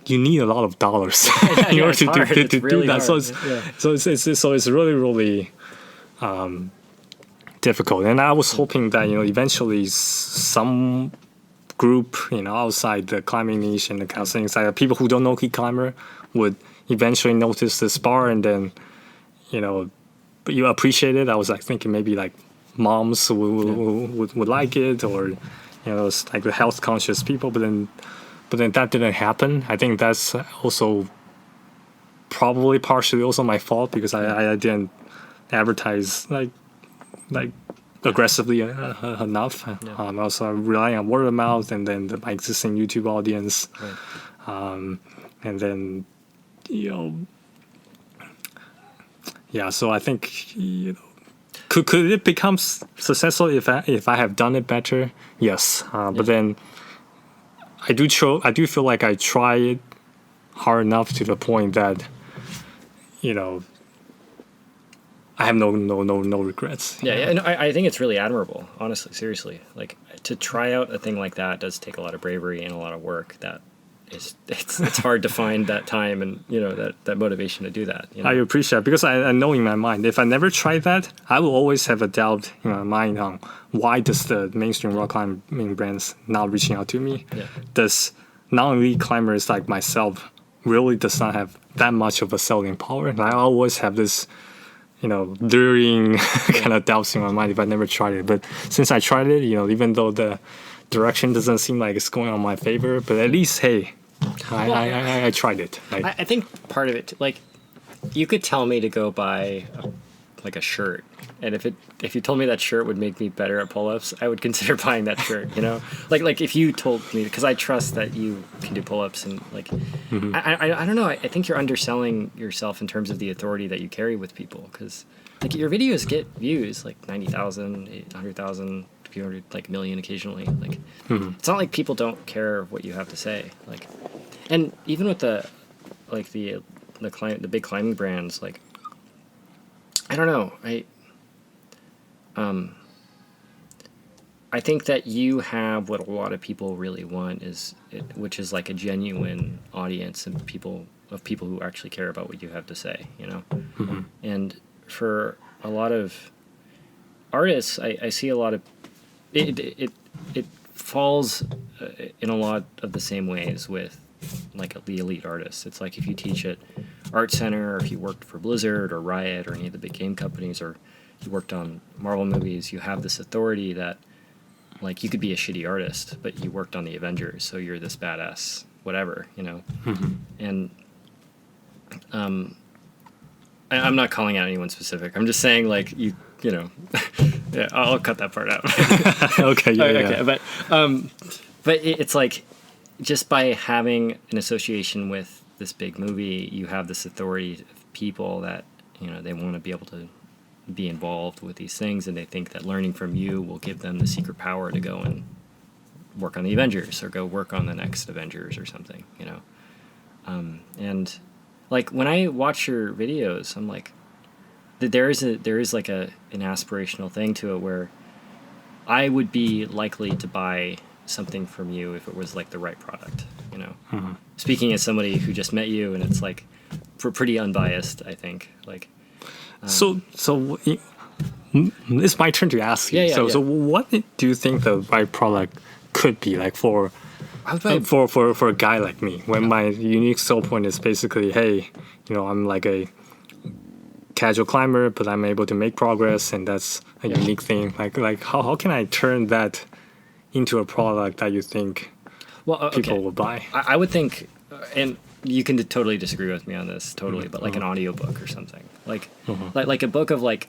you need a lot of dollars in order to do that. So it's really, really difficult. And I was hoping that eventually some group outside the climbing niche and the calisthenics side, people who don't know Geek Climber would eventually notice this bar, and then but you appreciate it. I was like thinking maybe like moms would like it, or it's like the health conscious people, but then that didn't happen. I think that's also probably partially also my fault, because I didn't advertise like aggressively enough. Also relying on word of mouth, and then my existing YouTube audience, and then so I think could it become successful if I have done it better? Yes, but then I do feel like I try it hard enough to the point that I have no regrets. And I think it's really admirable, honestly, seriously. Like, to try out a thing like that does take a lot of bravery and a lot of work. That it's hard to find that time and that motivation to do that. I appreciate it, because I know in my mind, if I never tried that, I will always have a doubt in my mind on why does the mainstream rock climbing brands not reaching out to me? Does non-elite climbers like myself really does not have that much of a selling power? And I always have this luring kind of doubts in my mind if I never tried it. But since I tried it, even though the direction doesn't seem like it's going on my favor, but at least, hey, I tried it. I think part of it, like, you could tell me to go buy a shirt, and if you told me that shirt would make me better at pull-ups, I would consider buying that shirt. Like if you told me, because I trust that you can do pull-ups, and like I don't know, I think you're underselling yourself in terms of the authority that you carry with people, because like your videos get views like 90,000, 800,000, 200, like million occasionally. Like it's not like people don't care what you have to say. Like, and even with the big climbing brands, like, I don't know. I think that you have what a lot of people really want, which is like a genuine audience and people who actually care about what you have to say, And for a lot of artists, I see a lot of it falls in a lot of the same ways with like the elite artists. It's like if you teach at Art Center, or if you worked for Blizzard or Riot or any of the big game companies, or you worked on Marvel movies, you have this authority that, like, you could be a shitty artist, but you worked on the Avengers, so you're this badass whatever, And I'm not calling out anyone specific. I'm just saying, like, yeah, I'll cut that part out. Okay, yeah. But it's like, just by having an association with this big movie, you have this authority of people that, they want to be able to be involved with these things, and they think that learning from you will give them the secret power to go and work on the Avengers or go work on the next Avengers or something, you know. And like when I watch your videos, I'm like, there is like an aspirational thing to it where I would be likely to buy something from you if it was like the right product, you know. Mm-hmm. Speaking as somebody who just met you, and it's like pretty unbiased, I think. Like, so it's my turn to ask you. So what do you think the right product could be like for a guy like me, when my unique sell point is basically, hey, you know, I'm like a casual climber, but I'm able to make progress, and that's a unique thing. Like how can I turn that into a product that you think people will buy? I would think, and you can totally disagree with me on this, totally, but like an audiobook or something, like a book of like,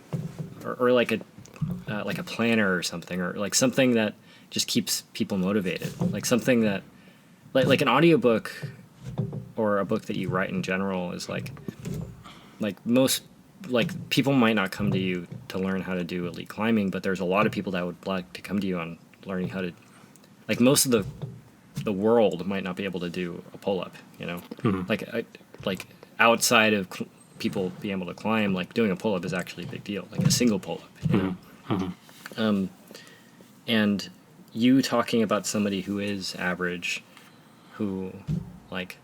or like a planner or something, or like something that just keeps people motivated, like something that like an audiobook or a book that you write in general is like most, like people might not come to you to learn how to do elite climbing, but there's a lot of people that would like to come to you on learning how to, like most of the world might not be able to do a pull-up, you know. Like outside of people being able to climb, like doing a pull-up is actually a big deal, like a single pull-up, you know. And you talking about somebody who is average, who like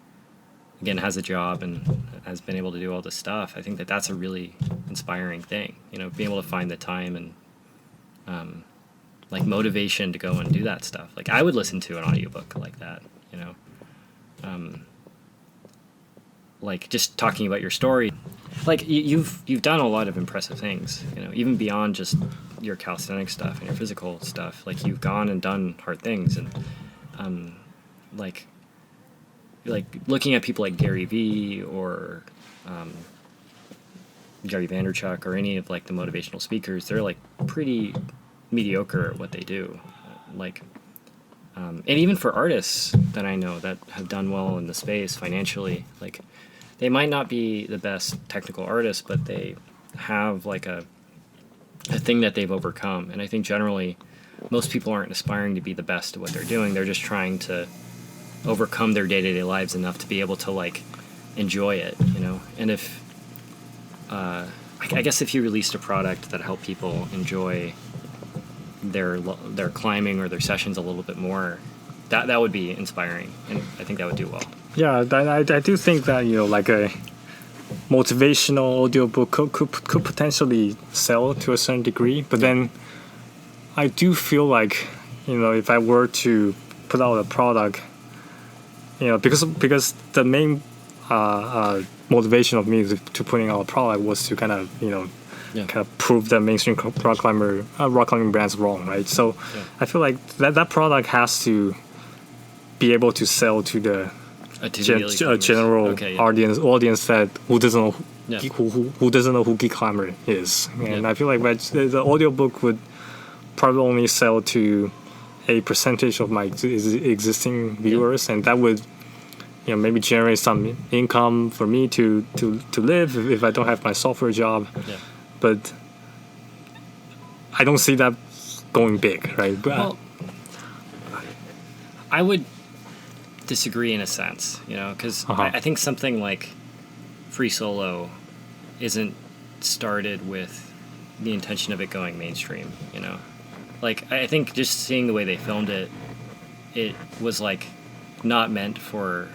again has a job and has been able to do all this stuff, I think that that's a really inspiring thing, you know, being able to find the time and like motivation to go and do that stuff. Like I would listen to an audiobook like that, you know. Like just talking about your story, like you've done a lot of impressive things, you know, even beyond just your calisthenics stuff and your physical stuff. Like you've gone and done hard things, and like looking at people like Gary Vee or Gary Vaynerchuk or any of like the motivational speakers, they're like pretty mediocre at what they do. Like and even for artists that I know that have done well in the space financially, like they might not be the best technical artists, but they have like a thing that they've overcome. And I think generally most people aren't aspiring to be the best at what they're doing. They're just trying to overcome their day-to-day lives enough to be able to like enjoy it, you know. And if I guess if you released a product that helped people enjoy their climbing or their sessions a little bit more, that would be inspiring, and I think that would do well. Yeah, I do think that, you know, like a motivational audiobook could potentially sell to a certain degree, but then I do feel like, you know, if I were to put out a product, you know, because the main motivation of me to putting out a product was to kind of, you know, kind of prove that mainstream rock climbing brands wrong, right? So I feel like that product has to be able to sell to the general audience that who doesn't know who Geek Climber is, and I feel like the audiobook would probably only sell to a percentage of my existing viewers, and that would, you know, maybe generate some income for me to live if I don't have my software job. But I don't see that going big, right? Well, I would disagree in a sense, you know, because I think something like Free Solo isn't started with the intention of it going mainstream, you know. Like, I think just seeing the way they filmed it, it was like not meant for,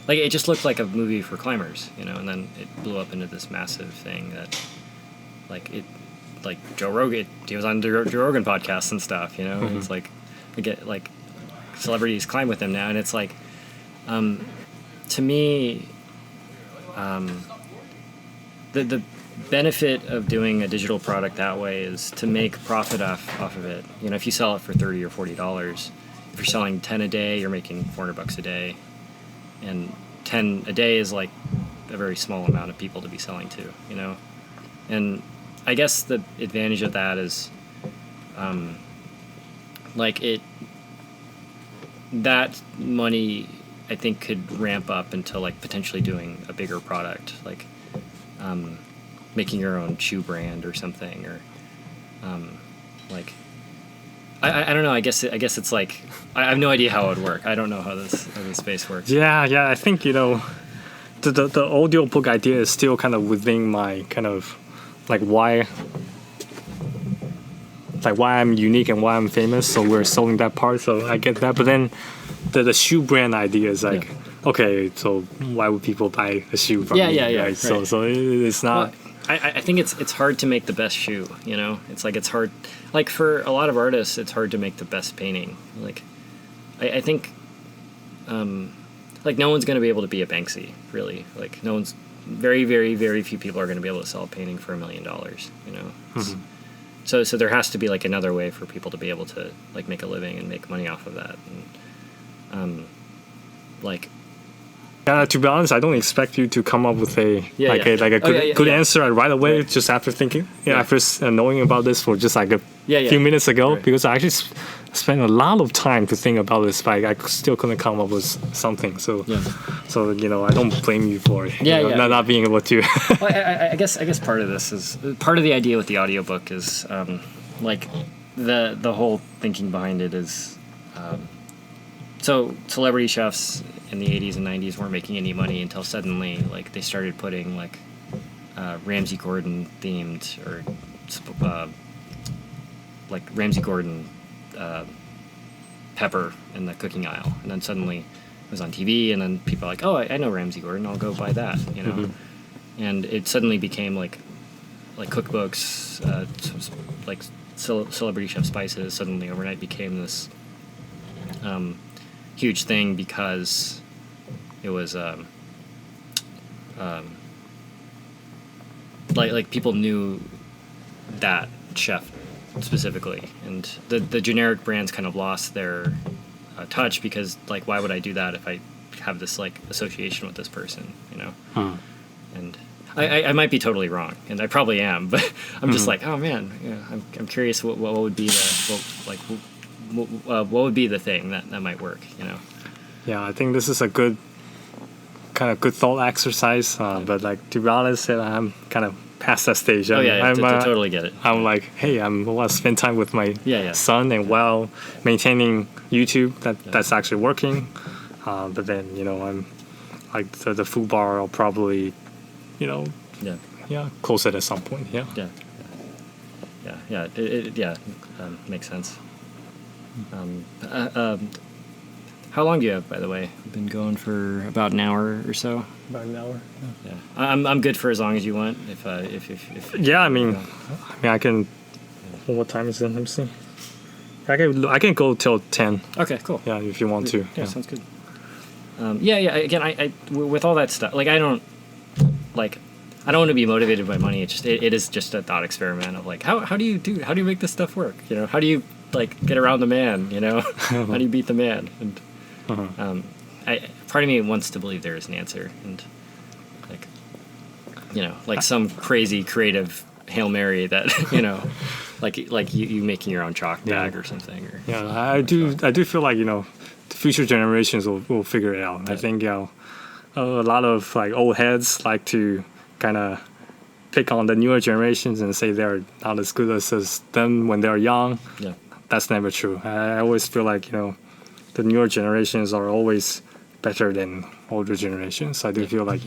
like, it just looked like a movie for climbers, you know, and then it blew up into this massive thing that, like, Joe Rogan, he was on Joe Rogan podcasts and stuff, you know, and it's like, we get like celebrities climb with him now, and it's like, to me, the benefit of doing a digital product that way is to make profit off of it. You know, if you sell it for $30 or $40, if you're selling 10 a day, you're making $400 a day, and 10 a day is like a very small amount of people to be selling to, you know. And I guess the advantage of that is, like that money I think could ramp up until like potentially doing a bigger product. Like, making your own shoe brand or something, or like I don't know. I guess it's like I have no idea how it would work. I don't know how this space works. Yeah. I think the audiobook idea is still kind of within my kind of like why I'm unique and why I'm famous. So we're solving that part. So I get that. But then the shoe brand idea is like, okay, so why would people buy a shoe from me? Yeah. Right? So it's not. Well, I think it's hard to make the best shoe. It's hard. Like for a lot of artists, it's hard to make the best painting. Like I think like no one's going to be able to be a Banksy, really. Like no one's very, very, very few people are going to be able to sell a painting for $1 million. So there has to be like another way for people to be able to like make a living and make money off of that. And like. To be honest, I don't expect you to come up with a good answer right away, just after thinking, after knowing about this for just like a few minutes ago, because I actually spent a lot of time to think about this, but I still couldn't come up with something. So I don't blame you for not being able to. Well, I guess part of this is part of the idea with the audiobook is like the whole thinking behind it is so celebrity chefs in the 80s and 90s weren't making any money until suddenly like they started putting like Ramsey Gordon themed or like Ramsey Gordon pepper in the cooking aisle, and then suddenly it was on TV, and then people are like, oh, I know Ramsey Gordon, I'll go buy that, and it suddenly became like cookbooks, like celebrity chef spices suddenly overnight became this huge thing because it was like people knew that chef specifically, and the generic brands kind of lost their touch because like why would I do that if I have this like association with this person, And I might be totally wrong, and I probably am, but I'm just like, oh man, I'm curious what would be what would be the thing that might work, Yeah, I think this is a good thought exercise, but like to be honest, I'm kind of past that stage. I totally get it. I'm like, hey, I want to spend time with my son, and while maintaining YouTube, that's actually working. But then I'm like the food bar, I'll probably close it at some point. Makes sense. How long do you have, by the way? We've been going for about an hour or so. About an hour. Yeah. I'm good for as long as you want. If I mean, I can. What time is it? Let me see. I can go till 10. Okay, cool. Yeah, if you want to. Yeah, sounds good. Again, I with all that stuff, like I don't want to be motivated by money. It is just a thought experiment of like how do you make this stuff work? How do you like get around the man? How do you beat the man? And part of me wants to believe there is an answer, and like some crazy creative Hail Mary that like you making your own chalk bag or something. I do feel like the future generations will figure it out. Yeah. I think a lot of like old heads like to kind of pick on the newer generations and say they're not as good as them when they're young. Yeah, that's never true. I always feel like the newer generations are always better than older generations. I do feel like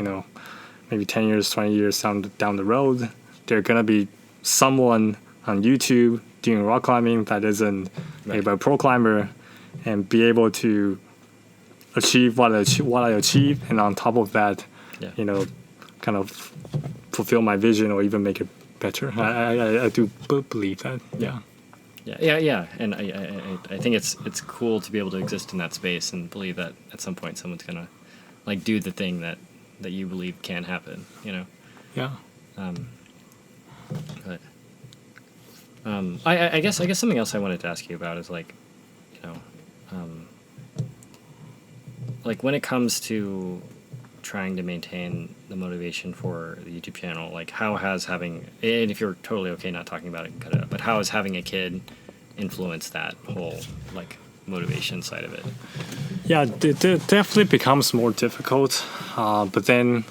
maybe 10 years, 20 years down the road, there gonna be someone on YouTube doing rock climbing that isn't maybe a pro climber, and be able to achieve what I achieve, and on top of that, kind of fulfill my vision or even make it better. I do believe that. Yeah, and I think it's cool to be able to exist in that space and believe that at some point someone's gonna like do the thing that you believe can happen. Yeah. But I guess something else I wanted to ask you about is like, like when it comes to trying to maintain the motivation for the YouTube channel, like how has having, and if you're totally okay not talking about it, cut it up, but how has having a kid influenced that whole like motivation side of it? Yeah, it definitely becomes more difficult, but then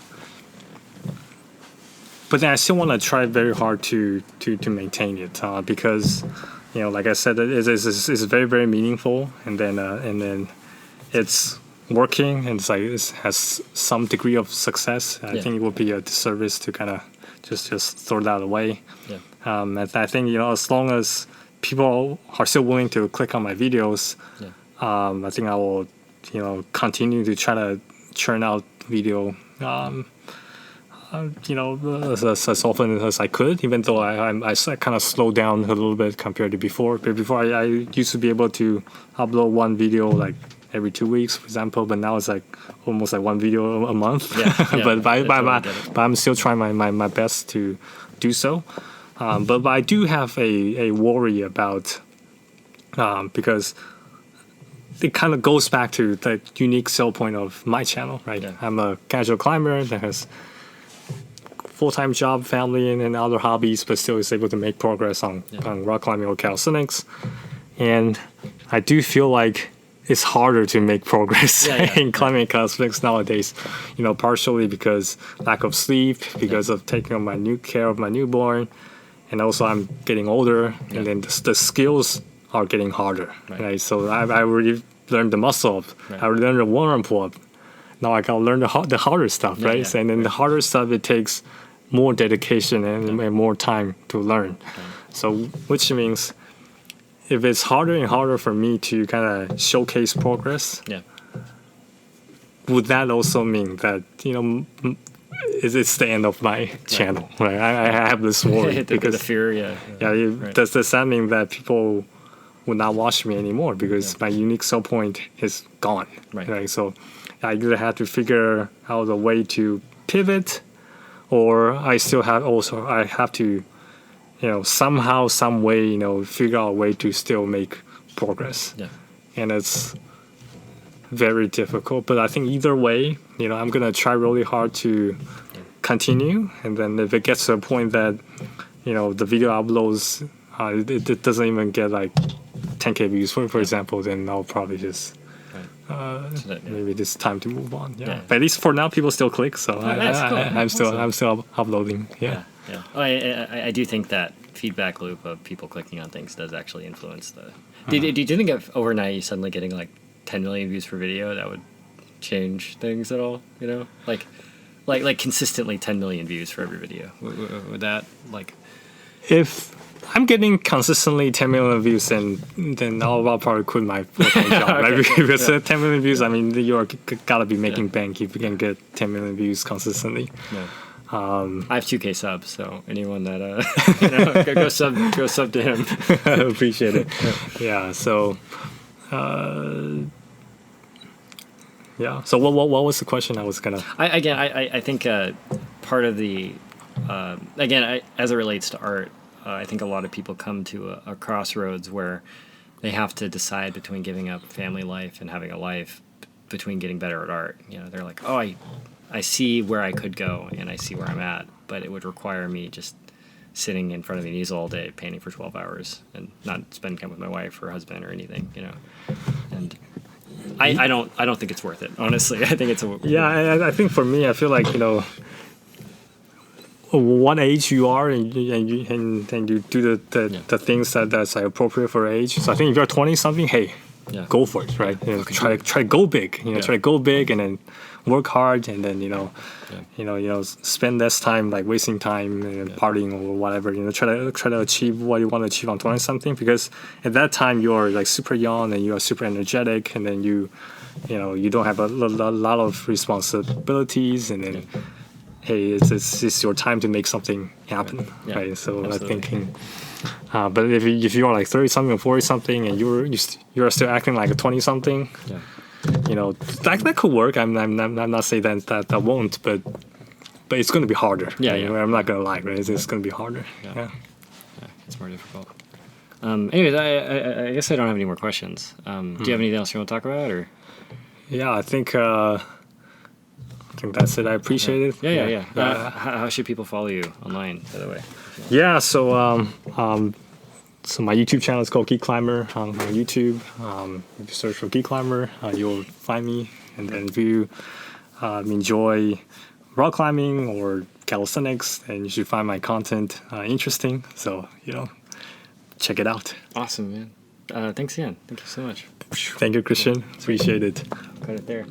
but then I still want to try very hard to maintain it because, like I said, it's very, very meaningful, and then it's working, and it has some degree of success. I think it would be a disservice to kind of just throw that away. Yeah. And I think as long as people are still willing to click on my videos, I think I will continue to try to churn out video. As often as I could, even though I kind of slowed down a little bit compared to before. But before I used to be able to upload one video like every 2 weeks, for example. But now it's like almost like one video a month. But I'm still trying my best to do so. But I do have a worry about because it kind of goes back to the unique sell point of my channel, right? Yeah. I'm a casual climber that has full-time job, family, and other hobbies, but still is able to make progress on rock climbing or calisthenics. And I do feel like it's harder to make progress in climbing calisthenics nowadays, partially because lack of sleep, because of taking care of my newborn, and also I'm getting older, and then the skills are getting harder, right? So I already learned the muscle up, I already learned the one-arm pull-up. Now I gotta learn the harder stuff, right? And then the harder stuff, it takes more dedication and more time to learn. So, which means if it's harder and harder for me to kind of showcase progress, would that also mean that it's the end of my channel? Right? I have this worry because the fear, does that mean that people would not watch me anymore because my unique sell point is gone? Right? So I either have to figure out a way to pivot, or I have to somehow, some way, figure out a way to still make progress. And it's very difficult. But I think either way, I'm gonna try really hard to continue. And then if it gets to a point that the video uploads, it doesn't even get like 10K views, for example, then I'll probably just maybe it's time to move on. But at least for now, people still click, so I'm still uploading. Oh, I do think that feedback loop of people clicking on things does actually influence the. Do you think if overnight you suddenly getting like 10 million views per video, that would change things at all? Like consistently 10 million views for every video. Would that like? If I'm getting consistently 10 million views, then I'll probably quit my full-time job, right? Because 10 million views, I mean, you gotta be making bank if you can get 10 million views consistently. I have 2K subs, so anyone that go sub to him. I appreciate it. So So what was the question I was gonna? I think part of the as it relates to art. I think a lot of people come to a crossroads where they have to decide between giving up family life and having a life, between getting better at art. They're like, oh, I see where I could go and I see where I'm at, but it would require me just sitting in front of an easel all day painting for 12 hours and not spending time with my wife or husband or anything, And I don't think it's worth it, honestly. I think it's I think for me, I feel like what age you are and you do the things that's like appropriate for age. So I think if you're 20 something, hey, go for it, right? Try to go big. Try to go big and then work hard and then spend less time like wasting time and partying or whatever. Try to achieve what you want to achieve on 20 something, because at that time you're like super young and you are super energetic, and then you don't have a lot of responsibilities, and then hey, it's your time to make something happen, right? So absolutely. I'm thinking, but if you are like 30 something or 40 something and you're still acting like a 20 something, that could work. I'm not saying that won't, but it's going to be harder. I'm not going to lie, right? It's going to be harder. It's more difficult. Anyways, I guess I don't have any more questions. Do you have anything else you want to talk about, or? Yeah, I think that's it. I appreciate it. Yeah. How should people follow you online, by the way? Yeah, so my YouTube channel is called Geek Climber on YouTube. If you search for Geek Climber, you'll find me. And then if you enjoy rock climbing or calisthenics, then you should find my content interesting. So, check it out. Awesome, man. Thanks again. Thank you so much. Thank you, Christian. Appreciate it. Cut it there.